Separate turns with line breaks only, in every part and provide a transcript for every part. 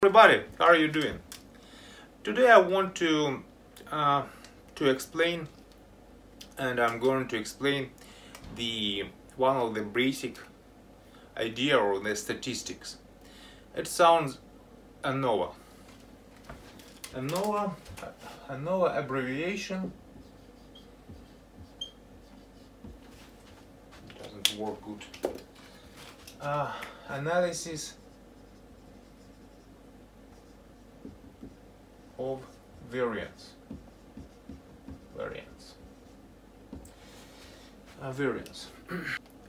Everybody, how are you doing? Today I want to explain, and I'm going to explain one of the basic idea or the statistics. It sounds ANOVA. ANOVA abbreviation doesn't work good. Analysis of variance.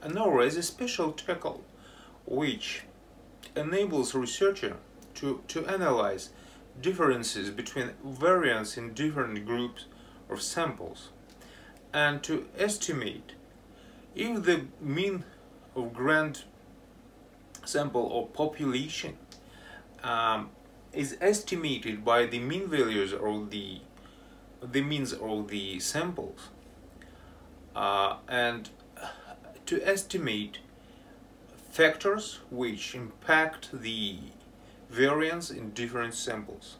ANOVA is a special technique which enables researcher to analyze differences between variance in different groups of samples and to estimate if the mean of grand sample or population is estimated by the mean values of the means of the samples and to estimate factors which impact the variance in different samples.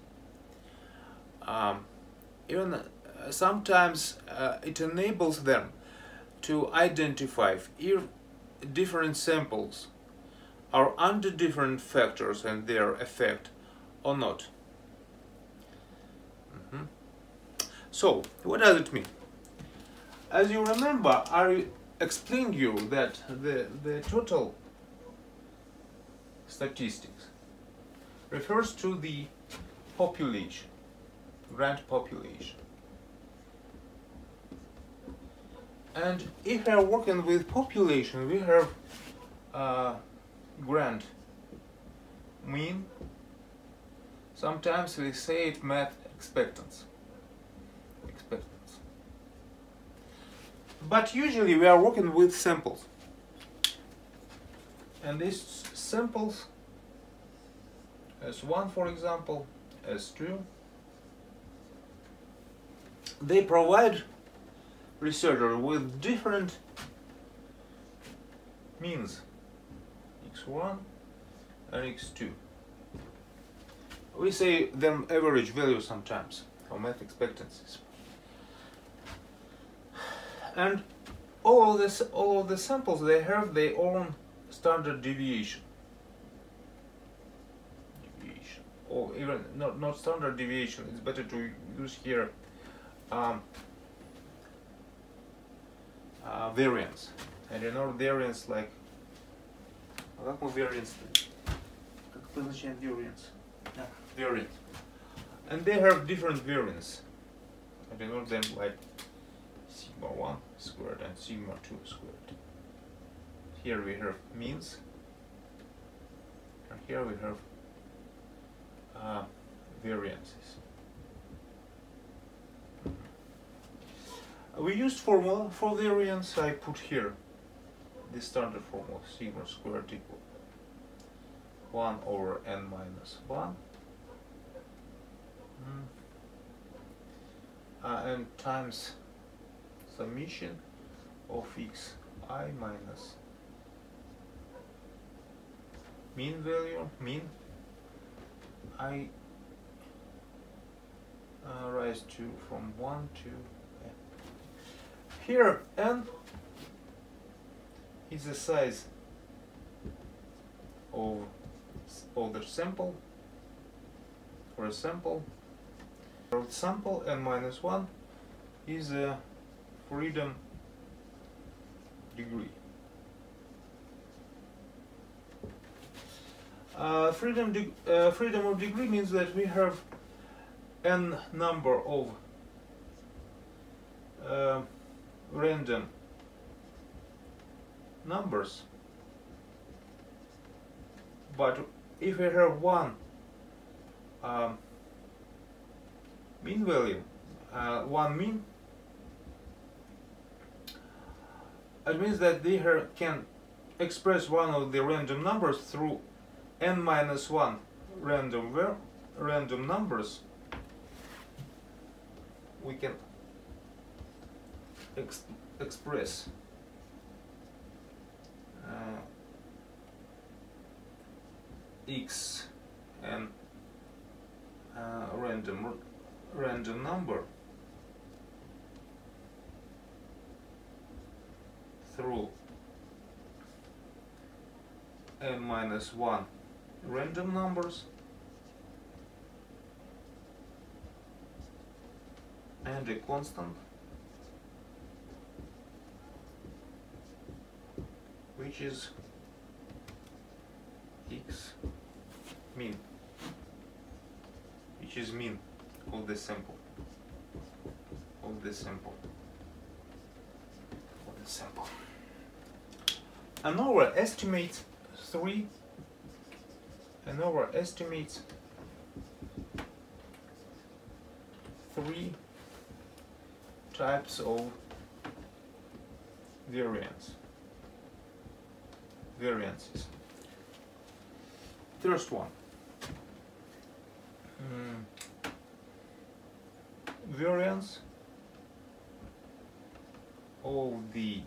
Even sometimes it enables them to identify if different samples are under different factors and their effect or not. So, what does it mean? As you remember, I explained you that the total statistics refers to the population, grand population. And if we are working with population, we have grand mean. Sometimes we say it math expectancy. But usually we are working with samples. And these samples, S1 for example, S2, they provide researchers with different means, x1 and x2. We say them average value sometimes, or math expectancies. And all of the samples, they have their own standard deviation. Or even not standard deviation. It's better to use here variance. And you know variance like variance. Variance. And they have different variance. And you know them like sigma 1 squared and sigma 2 squared. Here we have means, and here we have variances. We used formula for variance. I put here the standard formula, sigma squared equal 1 over n minus 1 and times summation of xi minus mean value, mean I rise to from 1 to n. Here n is the size of the sample, for a sample. For sample n minus 1 is a freedom degree. Freedom of degree means that we have n number of random numbers, but if we have one mean value, one mean, it means that they can express one of the random numbers through n minus 1 random numbers. We can express x and random number through n-1 random numbers and a constant which is x mean, which is mean of the sample, ANOVA estimates three types of variances. First one, variance of the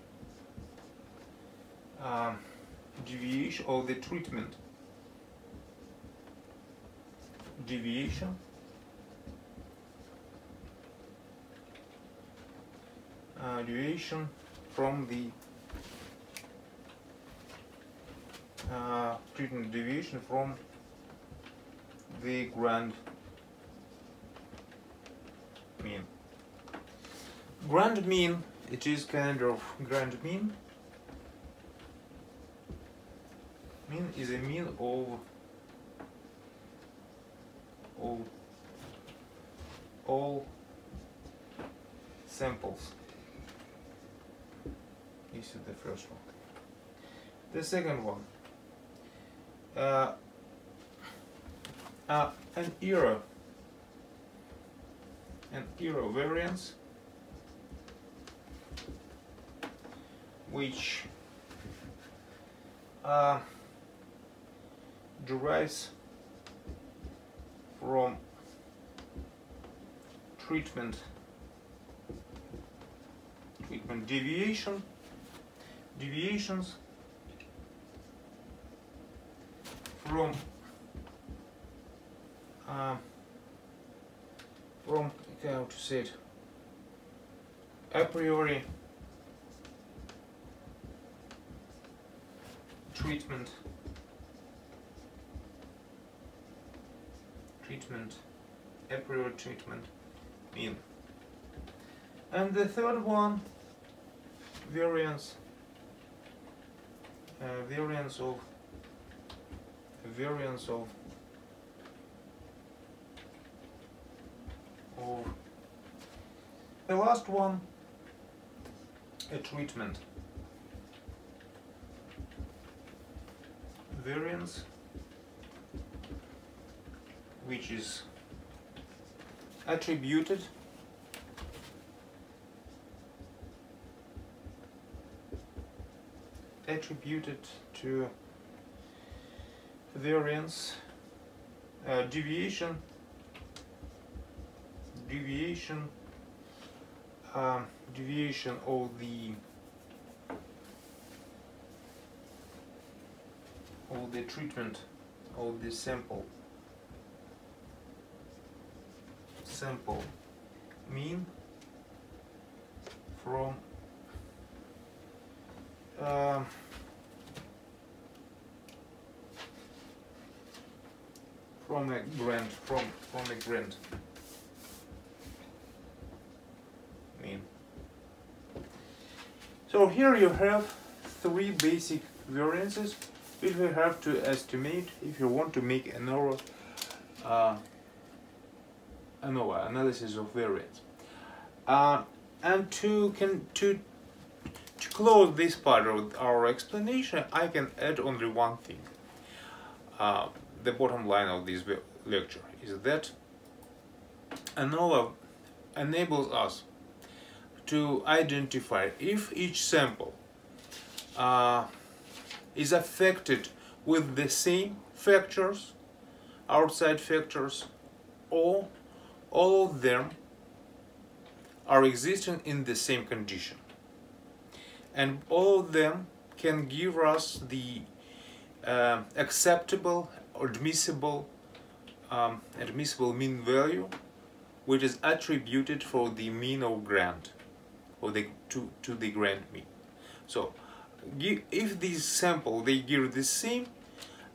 deviation of the treatment, deviation from the treatment deviation from the grand mean. Grand mean, it is kind of grand mean. Mean is a mean of all samples. This is the first one. The second one, an error variance which derives from treatment deviations from how to say it, a priori treatment a priori treatment mean. And the third one, variance of the last one, a treatment variance which is attributed to variance deviation of the treatment of the sample mean from a grand mean. So here you have three basic variances which we have to estimate if you want to make ANOVA analysis of variance. And to close this part of our explanation, I can add only one thing. The bottom line of this lecture is that ANOVA enables us to identify if each sample is affected with the same factors, outside factors, or all of them are existing in the same condition. And all of them can give us the acceptable or admissible mean value which is attributed for the mean of grant, or to the grant mean. So if these sample they give the same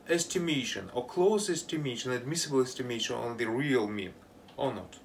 estimation or close estimation, admissible estimation on the real mean or not.